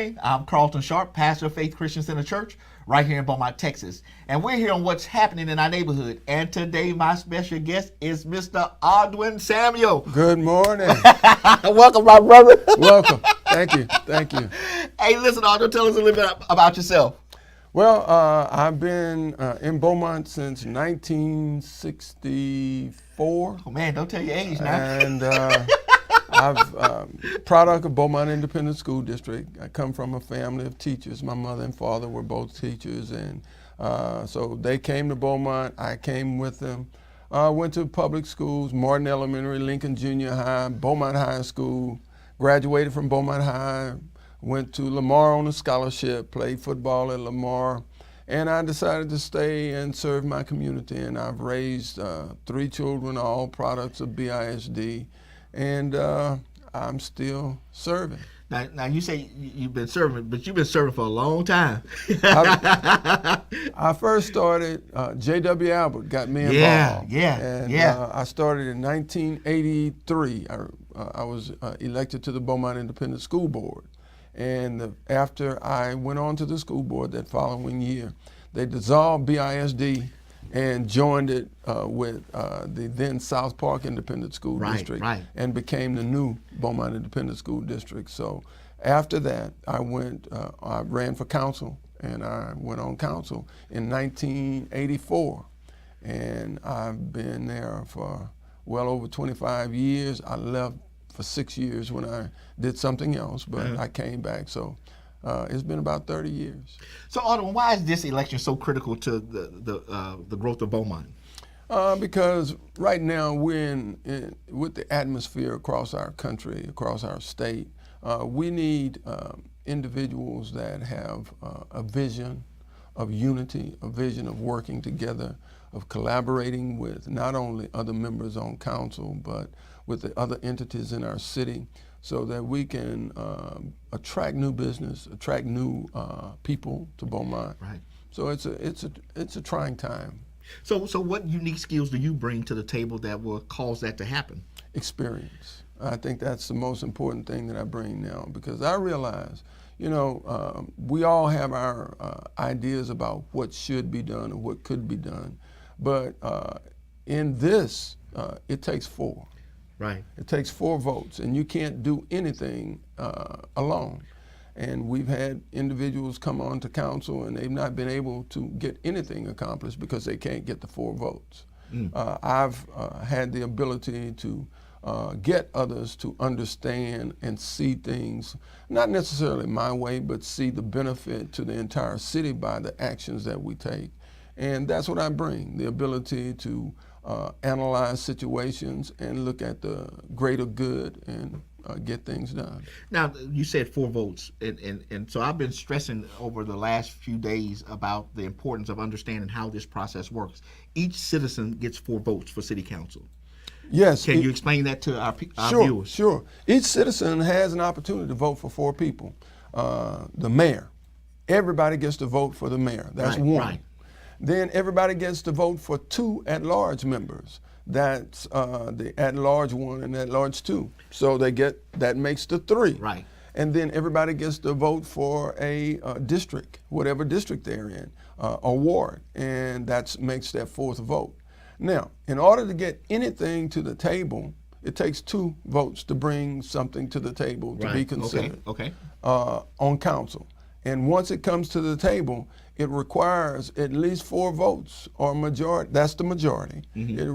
morning. I'm Carlton Sharp, pastor of Faith Christian Center Church, right here in Beaumont, Texas. And we're here on what's happening in our neighborhood. And today, my special guest is Mr. Audwin Samuel. Good morning. Welcome, my brother. Welcome. Thank you. Thank you. Hey, listen, Audwin, tell us a little bit about yourself. Well, I've been in Beaumont since 1964. Oh, man, don't tell your age now. And I've product of Beaumont Independent School District. I come from a family of teachers. My mother and father were both teachers, and so they came to Beaumont. I came with them. Went to public schools, Martin Elementary, Lincoln Junior High, Beaumont High School. Graduated from Beaumont High. Went to Lamar on a scholarship, played football at Lamar, and I decided to stay and serve my community. And I've raised 3 children, all products of BISD, and I'm still serving. Now you say you've been serving, but you've been serving for a long time. I first started, J.W. Albert got me involved. Yeah. I started in 1983. I was elected to the Beaumont Independent School Board. And after I went on to the school board that following year, they dissolved BISD and joined it with the then South Park Independent School District and became the new Beaumont Independent School District. So after that, I ran for council, and I went on council in 1984. And I've been there for well over 25 years. I left for 6 years when I did something else, but I came back. So it's been about 30 years. So, Audwin, why is this election so critical to the growth of Beaumont? Because right now we're with the atmosphere across our country, across our state, we need individuals that have a vision of unity, a vision of working together, of collaborating with not only other members on council, but with the other entities in our city, so that we can attract new business, attract new people to Beaumont. Right. So it's a trying time. So what unique skills do you bring to the table that will cause that to happen? Experience. I think that's the most important thing that I bring now, because I realize, we all have our ideas about what should be done or what could be done, but in this, it takes 4. Right. It takes 4 votes, and you can't do anything alone. And we've had individuals come on to council, and they've not been able to get anything accomplished because they can't get the 4 votes. I've had the ability to get others to understand and see things, not necessarily my way, but see the benefit to the entire city by the actions that we take. And that's what I bring, the ability to analyze situations and look at the greater good and get things done. Now, you said 4 votes, and so I've been stressing over the last few days about the importance of understanding how this process works. Each citizen gets 4 votes for city council. Yes. Can you explain that to our viewers? Sure. Each citizen has an opportunity to vote for 4 people. The mayor. Everybody gets to vote for the mayor. That's one. Right. Then everybody gets to vote for 2 at-large members. That's the at-large 1 and at-large 2. So that makes the 3. Right. And then everybody gets to vote for a district, whatever district they're in, or ward, and that makes that 4th vote. Now, in order to get anything to the table, it takes 2 votes to bring something to the table to be considered on council. And once it comes to the table, it requires at least 4 votes or majority. That's the majority. It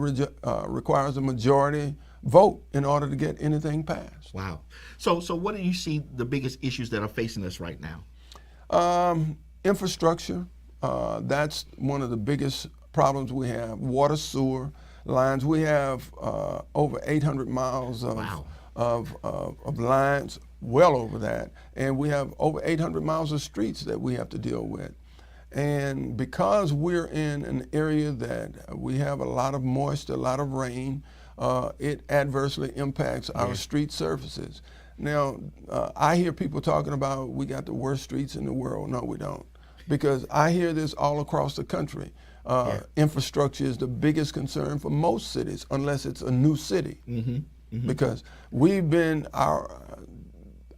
requires a majority vote in order to get anything passed. Wow. So what do you see the biggest issues that are facing us right now? Infrastructure. That's one of the biggest problems we have. Water, sewer lines. We have over 800 miles of lines, well over that. And we have over 800 miles of streets that we have to deal with. And because we're in an area that we have a lot of moisture, a lot of rain, it adversely impacts our street surfaces. Now, I hear people talking about we got the worst streets in the world. No, we don't. Because I hear this all across the country. Infrastructure is the biggest concern for most cities, unless it's a new city. Because we've been,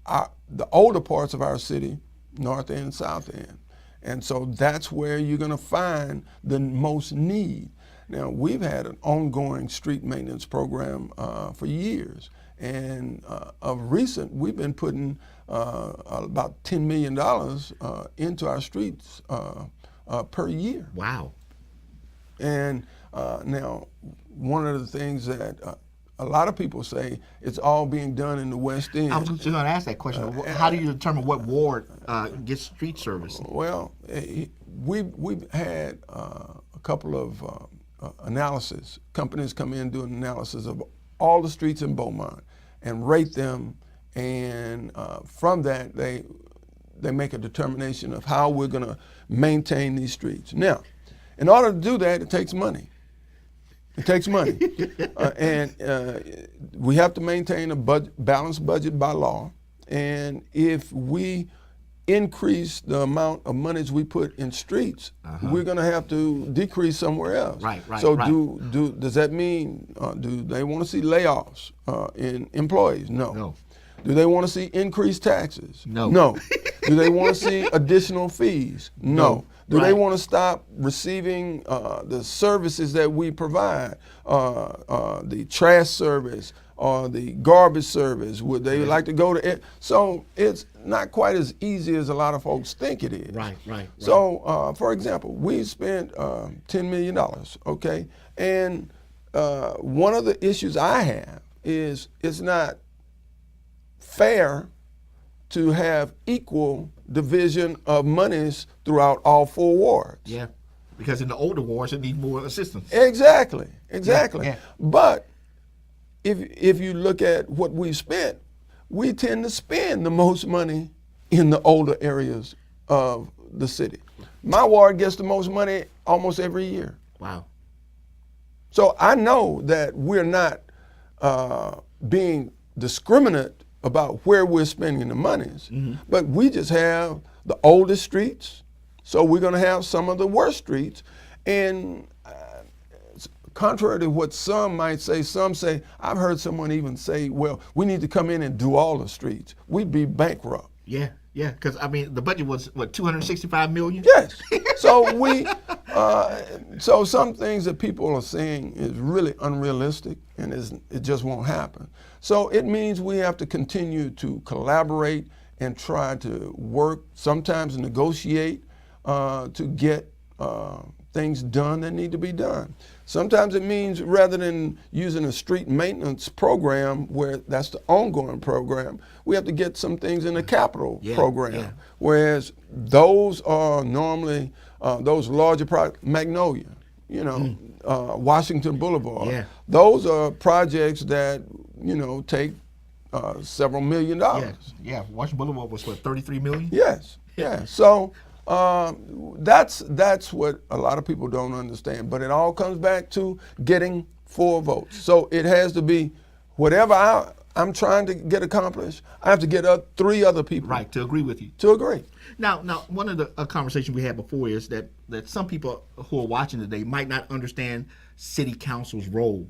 the older parts of our city, north end and south end. And so that's where you're going to find the most need. Now, we've had an ongoing street maintenance program for years. And of recent, we've been putting about $10 million into our streets per year. Wow. And now, one of the things that a lot of people say, it's all being done in the West End. I was just going to ask that question. How do you determine what ward gets street service? Well, we've had a couple of analysis. Companies come in, do an analysis of all the streets in Beaumont and rate them, and from that they make a determination of how we're going to maintain these streets. Now, in order to do that, it takes money. It takes money, and we have to maintain a balanced budget by law. And if we increase the amount of monies we put in streets, we're going to have to decrease somewhere else. Right. So does that mean do they want to see layoffs in employees? No. Do they want to see increased taxes? No. Do they want to see additional fees? No. Do they want to stop receiving the services that we provide, the trash service or the garbage service? Would they like to go to it? So it's not quite as easy as a lot of folks think it is. Right. So, for example, we spent $10 million, okay? And one of the issues I have is it's not fair to have equal division of monies throughout all 4 wards. Yeah, because in the older wards, it needs more assistance. Exactly. Yeah. But if you look at what we've spent, we tend to spend the most money in the older areas of the city. My ward gets the most money almost every year. Wow. So I know that we're not being discriminate about where we're spending the monies, but we just have the oldest streets, so we're going to have some of the worst streets. And contrary to what some might say, some say, I've heard someone even say, well, we need to come in and do all the streets. We'd be bankrupt. Yeah, because I mean, the budget was what, $265 million? Yes. So so some things that people are saying is really unrealistic, and it just won't happen. So it means we have to continue to collaborate and try to work, sometimes negotiate to get things done that need to be done. Sometimes it means rather than using a street maintenance program where that's the ongoing program, we have to get some things in the capital program. Whereas those are normally those larger projects, Magnolia, Washington Boulevard. Yeah. Those are projects that, take several $1 million. Yeah. Washington Boulevard was what, $33 million? Yes. Yeah. So that's what a lot of people don't understand. But it all comes back to getting 4 votes. So it has to be whatever I'm trying to get accomplished, I have to get 3 other people. Right, to agree with you. To agree. Now, one of the conversations we had before is that some people who are watching today might not understand city council's role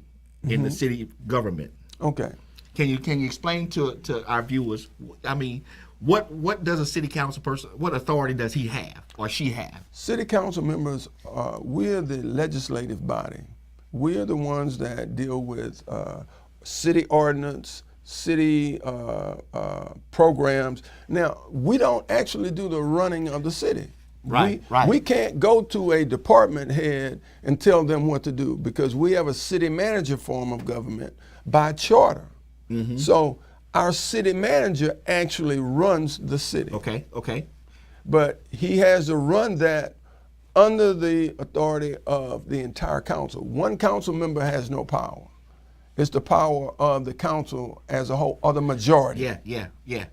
in the city government. Okay. Can you explain to our viewers? I mean, what does a city council person? What authority does he have or she have? City council members, we're the legislative body. We're the ones that deal with city ordinance, city programs. Now, we don't actually do the running of the city. Right. We can't go to a department head and tell them what to do because we have a city manager form of government by charter. So our city manager actually runs the city. Okay. But he has to run that under the authority of the entire council. One council member has no power. It's the power of the council as a whole, or the majority. Yeah.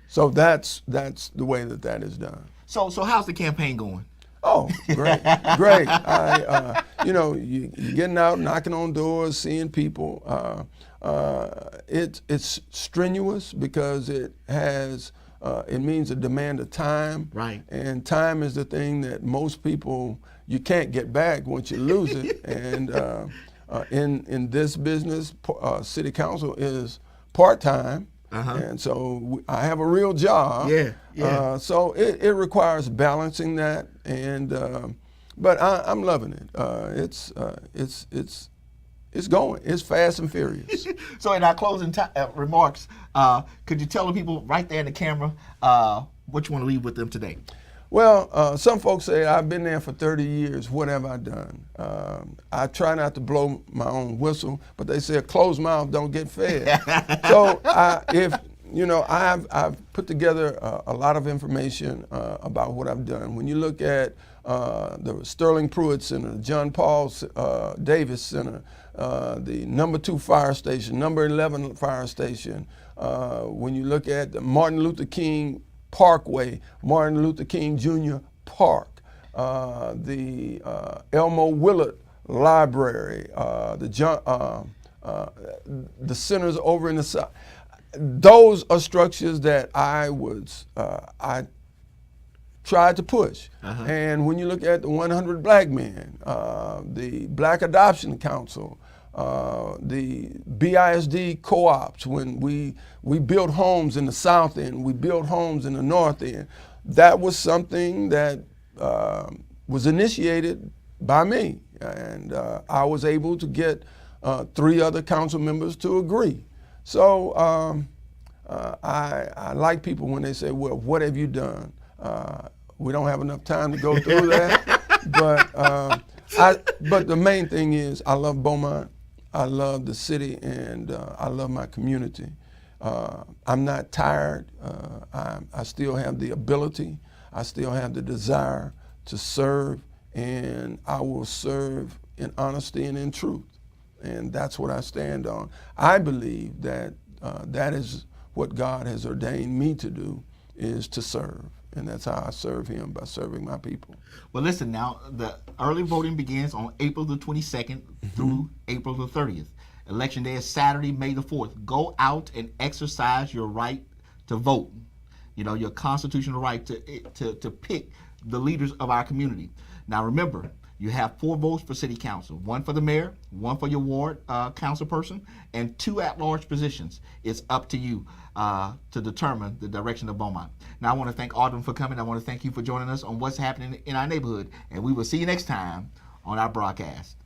So that's the way that is done. So how's the campaign going? Oh, great. You're getting out, knocking on doors, seeing people. It's strenuous because it means a demand of time. Right. And time is the thing that most people, you can't get back once you lose it. And in this business, city council is part-time. And so I have a real job. Yeah, yeah. So it requires balancing that, and but I'm loving it. It's going. It's fast and furious. So in our closing remarks, could you tell the people right there in the camera what you want to leave with them today? Well, some folks say I've been there for 30 years. What have I done? I try not to blow my own whistle, but they say a closed mouth don't get fed. So I've put together a lot of information about what I've done. When you look at the Sterling Pruitt Center, the John Paul Davis Center, the number 2 fire station, number 11 fire station. When you look at the Martin Luther King Parkway, Martin Luther King Jr. Park, the Elmo Willard Library, the centers over in the South. Those are structures that I tried to push. And when you look at the 100 Black Men, the Black Adoption Council, the BISD co-ops, when we built homes in the South End, we built homes in the North End, that was something that was initiated by me. And I was able to get 3 other council members to agree. So I like people when they say, well, what have you done? We don't have enough time to go through that. But the main thing is I love Beaumont. I love the city, and I love my community. I'm not tired. I still have the ability. I still have the desire to serve, and I will serve in honesty and in truth. And that's what I stand on. I believe that that is what God has ordained me to do, is to serve. And that's how I serve him, by serving my people. Well, listen, now, the early voting begins on April the 22nd through April the 30th. Election day is Saturday, May the 4th. Go out and exercise your right to vote. You know, your constitutional right to pick the leaders of our community. Now, remember, you have 4 votes for city council, 1 for the mayor, 1 for your ward council person, and 2 at-large positions. It's up to you to determine the direction of Beaumont. Now, I want to thank Audwin for coming. I want to thank you for joining us on What's Happening in Our Neighborhood, and we will see you next time on our broadcast.